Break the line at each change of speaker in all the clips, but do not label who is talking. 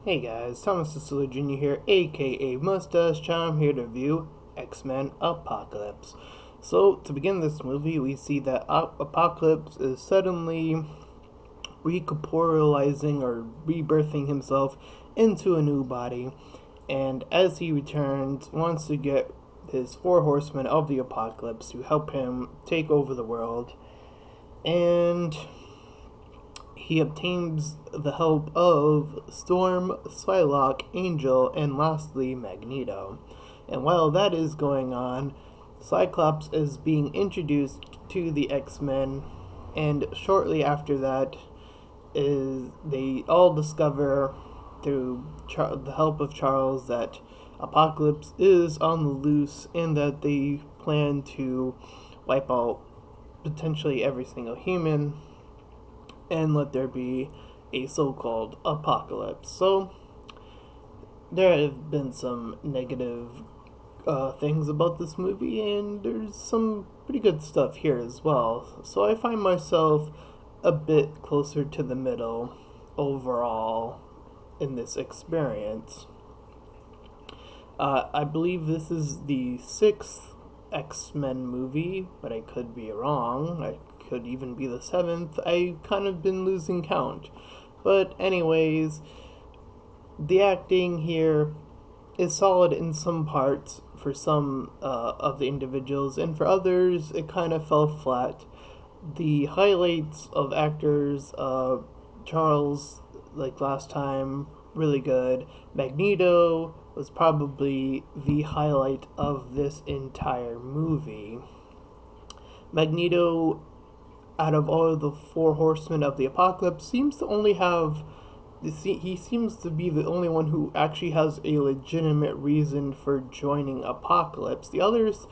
Hey guys, Thomas Cicillo Jr. here, aka Mustached. I'm here to review X-Men Apocalypse. So, to begin this movie, we see that Apocalypse is suddenly recorporealizing or rebirthing himself into a new body, and as he returns, wants to get his four horsemen of the apocalypse to help him take over the world. And he obtains the help of Storm, Psylocke, Angel, and lastly Magneto. And while that is going on, Cyclops is being introduced to the X-Men, and shortly after that is they all discover through the help of Charles that Apocalypse is on the loose and that they plan to wipe out potentially every single human and let there be a so-called apocalypse. So there have been some negative things about this movie, and there's some pretty good stuff here as well. So I find myself a bit closer to the middle overall in this experience. I believe this is the sixth X-Men movie, but I could be wrong. I could even be the seventh. I kind of been losing count. But anyways, the acting here is solid in some parts for some of the individuals, and for others, it kind of fell flat. The highlights of actors, Charles, like last time, really good. Magneto was probably the highlight of this entire movie. Magneto, out of all of the four horsemen of the apocalypse, seems to only have he seems to be the only one who actually has a legitimate reason for joining Apocalypse. The others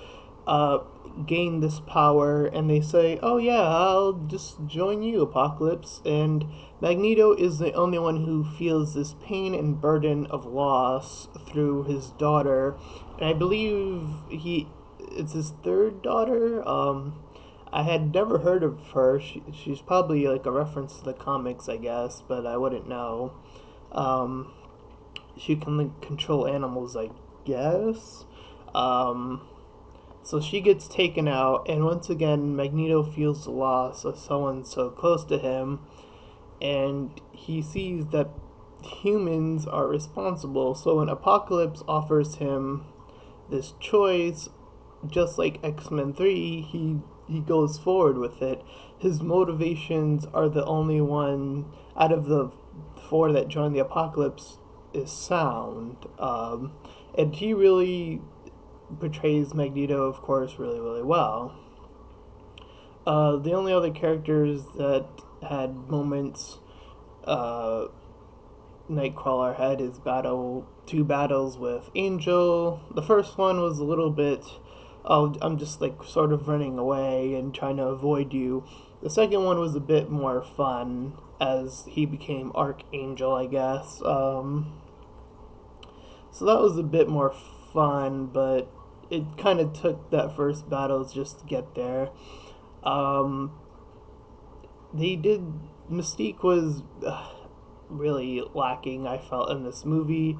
uh, gain this power and they say, "Oh yeah, I'll just join you, Apocalypse." And Magneto is the only one who feels this pain and burden of loss through his daughter, and I believe it's his third daughter. I had never heard of her. She's probably like a reference to the comics, I guess, but I wouldn't know. Um, she can like, control animals, I guess. Um, so she gets taken out, and once again, Magneto feels the loss of someone so close to him, and he sees that humans are responsible. So when Apocalypse offers him this choice, just like X-Men 3, he goes forward with it. His motivations are the only one out of the four that joined the apocalypse is sound. And he really portrays Magneto, of course, really, really well. The only other characters that had moments, uh, Nightcrawler had his two battles with Angel. The first one was a little bit, oh, I'm just like sort of running away and trying to avoid you. The second one was a bit more fun as he became Archangel, I guess. So that was a bit more fun, but it kind of took that first battle just to get there. Um, they did Mystique was really lacking, I felt, in this movie.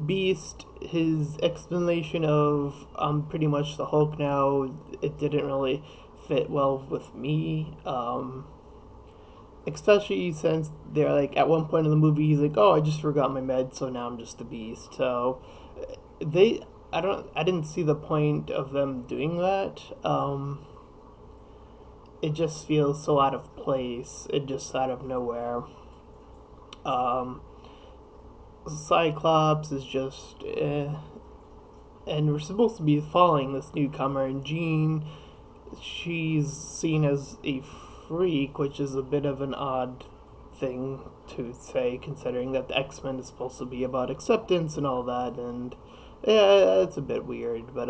Beast, his explanation of I'm pretty much the Hulk now, it didn't really fit well with me. Especially since they're like at one point in the movie he's like, "Oh, I just forgot my meds, so now I'm just the Beast." So they I didn't see the point of them doing that. It just feels so out of place. It just out of nowhere. Um, Cyclops is just and we're supposed to be following this newcomer, and Jean, she's seen as a freak, which is a bit of an odd thing to say, considering that the X-Men is supposed to be about acceptance and all that, and yeah, it's a bit weird, but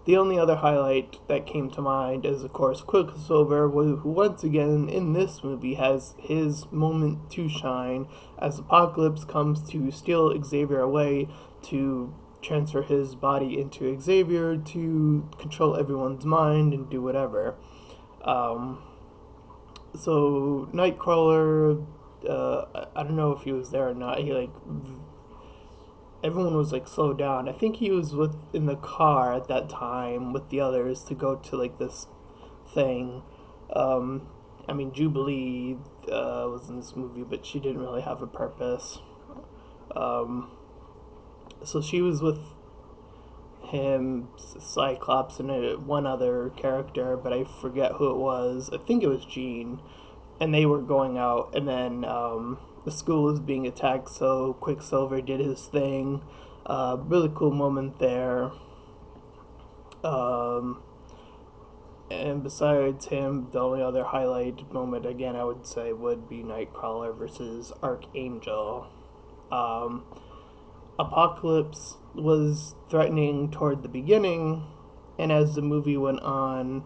the only other highlight that came to mind is, of course, Quicksilver, who once again in this movie has his moment to shine as Apocalypse comes to steal Xavier away to transfer his body into Xavier to control everyone's mind and do whatever. Um, so Nightcrawler, I don't know if he was there or not. He like everyone was like slowed down. I think he was with in the car at that time with the others to go to like this thing. Um, I mean, Jubilee was in this movie, but she didn't really have a purpose. Um, so she was with him, Cyclops, and one other character, but I forget who it was. I think it was Jean, and they were going out, and then the school was being attacked. So Quicksilver did his thing. Really cool moment there. Um, and besides him, the only other highlight moment again I would say would be Nightcrawler versus Archangel. Um, Apocalypse was threatening toward the beginning, and as the movie went on,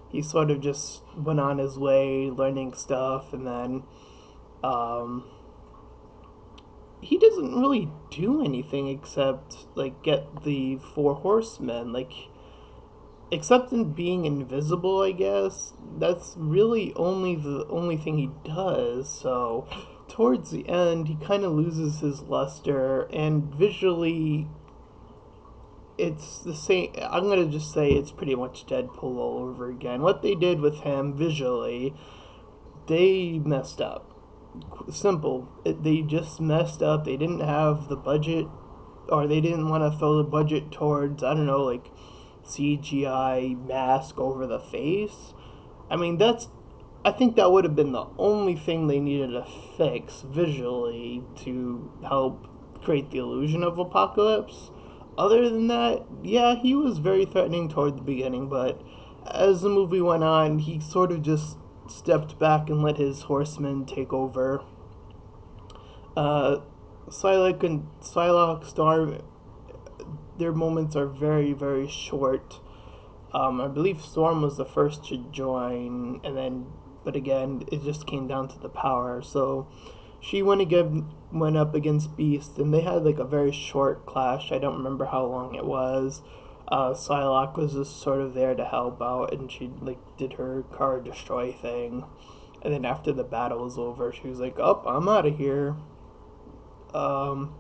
he sort of just went on his way, learning stuff, and then um, he doesn't really do anything except like get the four horsemen. Like, except in being invisible, I guess that's really only the only thing he does. So towards the end, he kind of loses his luster, and visually it's the same. I'm gonna just say it's pretty much Deadpool all over again. What they did with him visually, they messed up. Simple. They just messed up. They didn't have the budget, or they didn't want to throw the budget towards, I don't know, like CGI mask over the face. I mean, I think that would have been the only thing they needed to fix visually to help create the illusion of Apocalypse. Other than that, yeah, he was very threatening toward the beginning, but as the movie went on, he sort of just stepped back and let his horsemen take over. Uh, Psylocke, Storm, their moments are very, very short. I believe Storm was the first to join, and then, but again, it just came down to the power. So she went up against Beast, and they had like a very short clash. I don't remember how long it was. Psylocke was just sort of there to help out, and she like did her car destroy thing. And then after the battle was over, she was like, "Oh, I'm out of here." Um,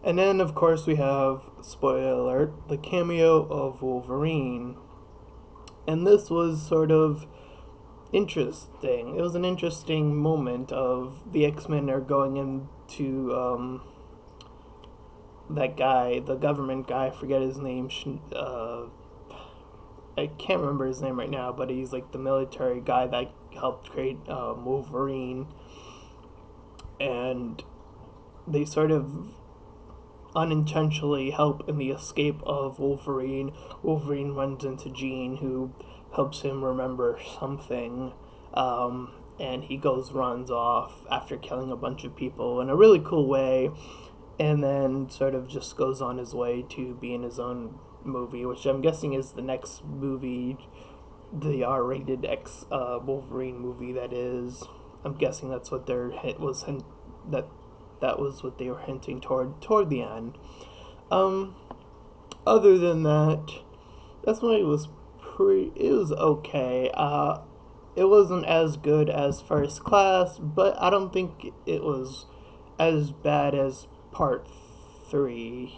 and then of course we have, spoiler alert, the cameo of Wolverine, and this was sort of interesting. It was an interesting moment of the X-Men are going into that guy, the government guy. I forget his name. I can't remember his name right now, but he's like the military guy that helped create Wolverine, and they sort of unintentionally help in the escape of Wolverine. Wolverine runs into Jean, who helps him remember something, and he runs off after killing a bunch of people in a really cool way, and then sort of just goes on his way to be in his own movie, which I'm guessing is the next movie, the R-rated Wolverine movie. That is, I'm guessing that's what their hit was. That that was what they were hinting toward the end. Um, Other than that, that's when it was it was okay. It wasn't as good as First Class, but I don't think it was as bad as Part 3.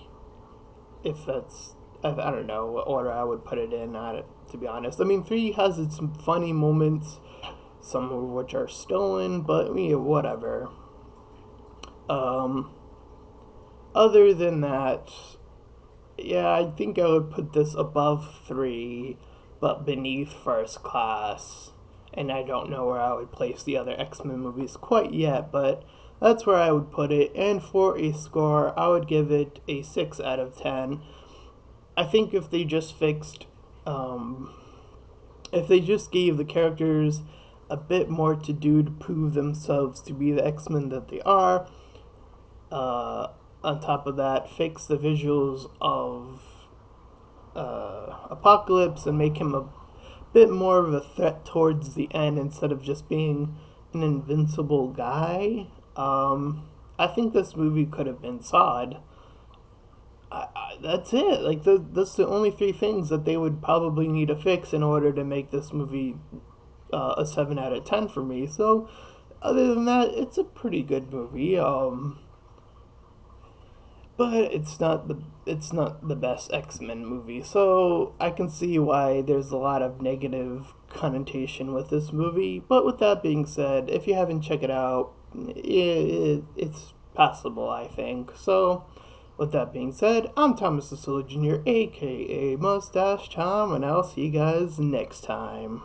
If that's, I don't know what order I would put it in, to be honest. I mean, 3 has its funny moments, some of which are stolen, but I mean, whatever. Um, Other than that, yeah, I think I would put this above 3, but beneath First Class. And I don't know where I would place the other X-Men movies quite yet, but that's where I would put it. And for a score, I would give it a 6 out of 10. I think um, if they just gave the characters a bit more to do to prove themselves to be the X-Men that they are, uh, on top of that, fix the visuals of Apocalypse and make him a bit more of a threat towards the end instead of just being an invincible guy. I think this movie could have been sawed. That's it. Like that's the only three things that they would probably need to fix in order to make this movie a 7 out of 10 for me. So Other than that, it's a pretty good movie. But it's not the best X-Men movie. So I can see why there's a lot of negative connotation with this movie. But with that being said, if you haven't checked it out, it's passable, I think. So with that being said, I'm Thomas the Jr., aka Mustache Tom, and I'll see you guys next time.